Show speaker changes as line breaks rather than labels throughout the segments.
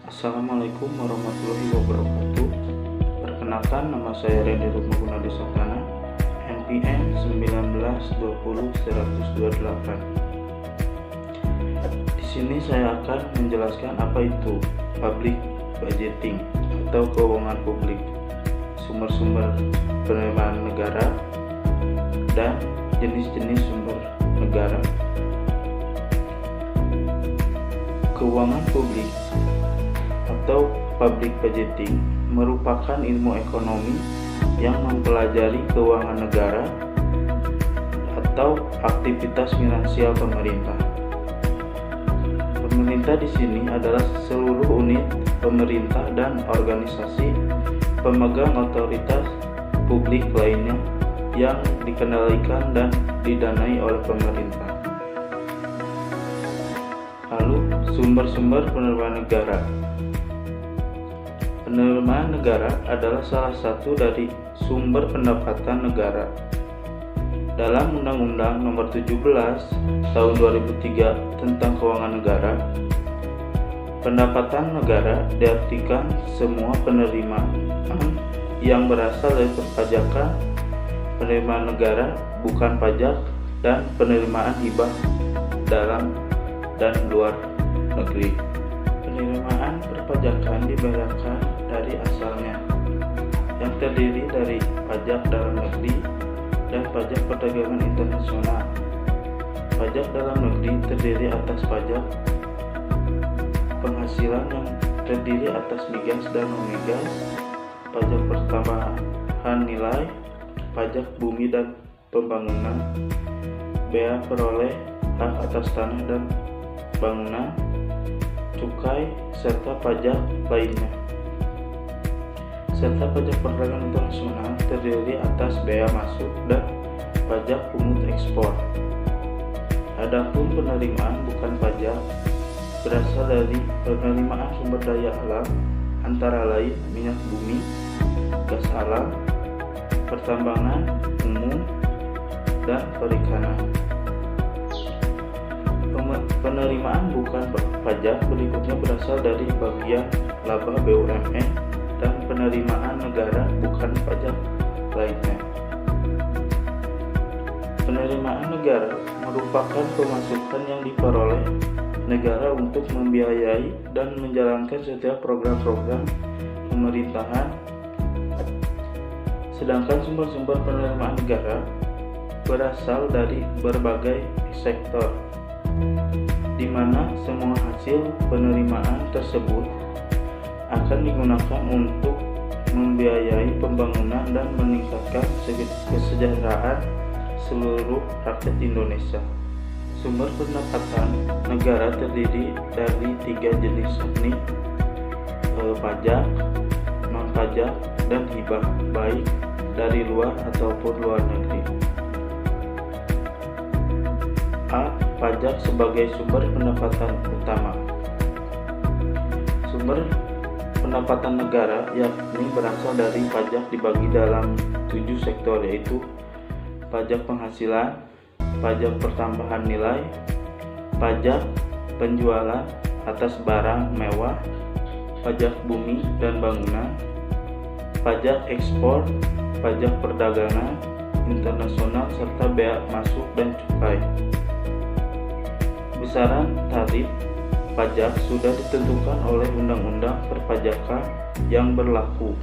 Assalamualaikum warahmatullahi wabarakatuh. Perkenalkan, nama saya Randy Rumahguna Desatana, NPM 1920-128. Di sini saya akan menjelaskan apa itu public budgeting atau keuangan publik, sumber-sumber penerimaan negara, dan jenis-jenis sumber negara. Keuangan publik atau public budgeting merupakan ilmu ekonomi yang mempelajari keuangan negara atau aktivitas finansial pemerintah. Pemerintah di sini adalah seluruh unit pemerintah dan organisasi pemegang otoritas publik lainnya yang dikendalikan dan didanai oleh pemerintah. Lalu, sumber-sumber penerimaan negara. Penerimaan negara adalah salah satu dari sumber pendapatan negara. Dalam Undang-Undang Nomor 17 Tahun 2003 tentang Keuangan Negara, pendapatan negara diartikan semua penerimaan yang berasal dari perpajakan, penerimaan negara bukan pajak, dan penerimaan hibah dalam dan luar negeri. Penerimaan perpajakan dibedakan dari asalnya, yang terdiri dari pajak dalam negeri dan pajak perdagangan internasional. Pajak dalam negeri terdiri atas pajak penghasilan yang terdiri atas migas dan non-migas, pajak pertambahan nilai, pajak bumi dan pembangunan, bea peroleh hak atas tanah dan bangunan, cukai, serta pajak lainnya. Serta pajak perdagangan internasional terdiri atas bea masuk dan pajak pungut ekspor. Adapun penerimaan bukan pajak berasal dari penerimaan sumber daya alam, antara lain minyak bumi, gas alam, pertambangan umum, dan perikanan. Penerimaan bukan pajak berikutnya berasal dari bagian laba BUMN dan penerimaan negara bukan pajak lainnya. Penerimaan negara merupakan pemasukan yang diperoleh negara untuk membiayai dan menjalankan setiap program-program pemerintahan. Sedangkan sumber-sumber penerimaan negara berasal dari berbagai sektor, di mana semua hasil penerimaan tersebut akan digunakan untuk membiayai pembangunan dan meningkatkan kesejahteraan seluruh rakyat Indonesia. Sumber pendapatan negara terdiri dari 3 jenis, yakni pajak, non-pajak, dan hibah, baik dari luar ataupun luar negeri. A. Pajak sebagai sumber pendapatan utama. Sumber pendapatan negara yakni berasal dari pajak dibagi dalam 7 sektor, yaitu pajak penghasilan, pajak pertambahan nilai, pajak penjualan atas barang mewah, pajak bumi dan bangunan, pajak ekspor, pajak perdagangan internasional, serta bea masuk dan cukai. Besaran tarif pajak sudah ditentukan oleh Undang-Undang Perpajakan yang berlaku.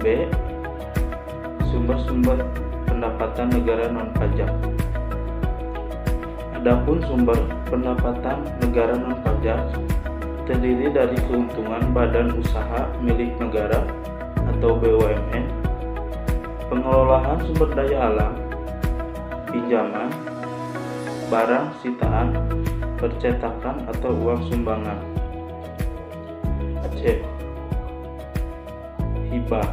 B. Sumber-sumber pendapatan negara non-pajak. Adapun sumber pendapatan negara non-pajak terdiri dari keuntungan badan usaha milik negara atau BUMN, pengelolaan sumber daya alam, pinjaman, barang sitaan, percetakan atau uang sumbangan. C. Hibah.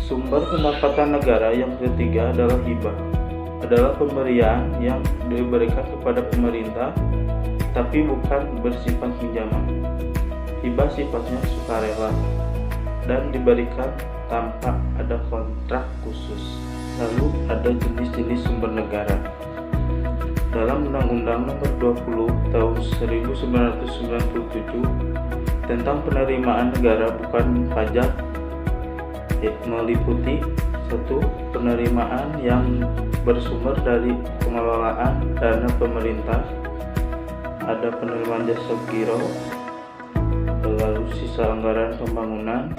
Sumber pendapatan negara yang ketiga adalah hibah. Adalah pemberian yang diberikan kepada pemerintah tapi bukan bersifat pinjaman. Hibah sifatnya sukarela dan diberikan tanpa ada kontrak khusus. Lalu ada jenis-jenis sumber negara. dalam Undang-Undang Nomor 20 Tahun 1997 tentang penerimaan negara bukan pajak meliputi: 1. Penerimaan yang bersumber dari pengelolaan dana pemerintah, ada penerimaan jasa giro, lalu sisa anggaran pembangunan,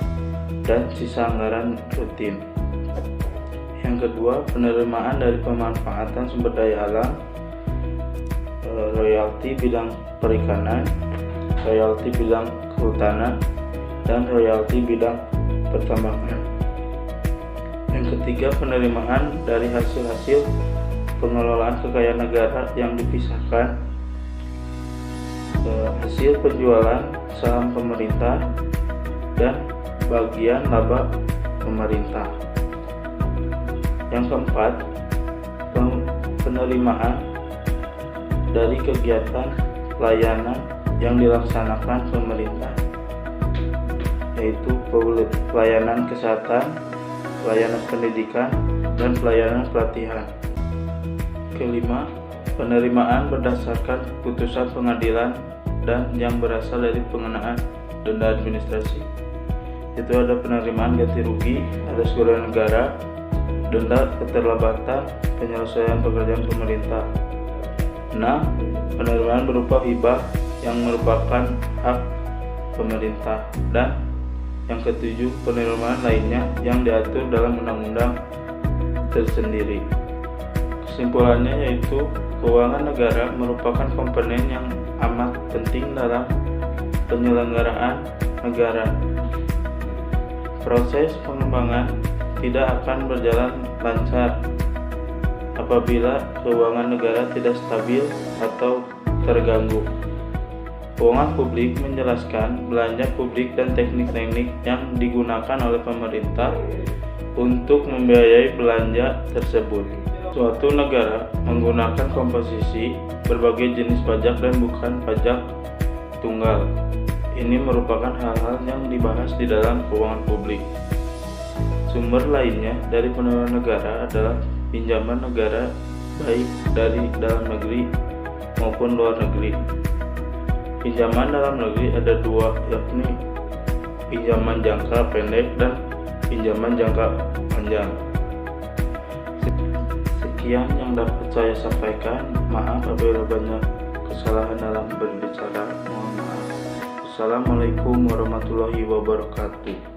dan sisa anggaran rutin. Yang kedua, penerimaan dari pemanfaatan sumber daya alam, royalti bidang perikanan, royalti bidang kehutanan, dan royalti bidang pertambangan. Yang ketiga, penerimaan dari hasil-hasil pengelolaan kekayaan negara yang dipisahkan, hasil penjualan saham pemerintah, dan bagian laba pemerintah. Yang keempat, penerimaan dari kegiatan pelayanan yang dilaksanakan pemerintah, yaitu pelayanan kesehatan, pelayanan pendidikan, dan pelayanan pelatihan. Kelima, penerimaan berdasarkan putusan pengadilan dan yang berasal dari pengenaan denda administrasi. Itu ada penerimaan ganti rugi atas kerugian negara, denda keterlambatan penyelesaian pekerjaan pemerintah. 6. Penerimaan berupa hibah yang merupakan hak pemerintah. Dan yang ketujuh, penerimaan lainnya yang diatur dalam undang-undang tersendiri. Kesimpulannya yaitu keuangan negara merupakan komponen yang amat penting dalam penyelenggaraan negara. Proses pengembangan tidak akan berjalan lancar apabila keuangan negara tidak stabil atau terganggu. Keuangan publik menjelaskan belanja publik dan teknik-teknik yang digunakan oleh pemerintah untuk membiayai belanja tersebut. Suatu negara menggunakan komposisi berbagai jenis pajak dan bukan pajak tunggal. Ini merupakan hal-hal yang dibahas di dalam keuangan publik. Sumber lainnya dari penerimaan negara adalah pinjaman negara baik dari dalam negeri maupun luar negeri. Pinjaman dalam negeri ada dua, yakni pinjaman jangka pendek dan pinjaman jangka panjang. Sekian yang dapat saya sampaikan. Maaf apabila banyak kesalahan dalam berbicara. Mohon maaf. Assalamualaikum warahmatullahi wabarakatuh.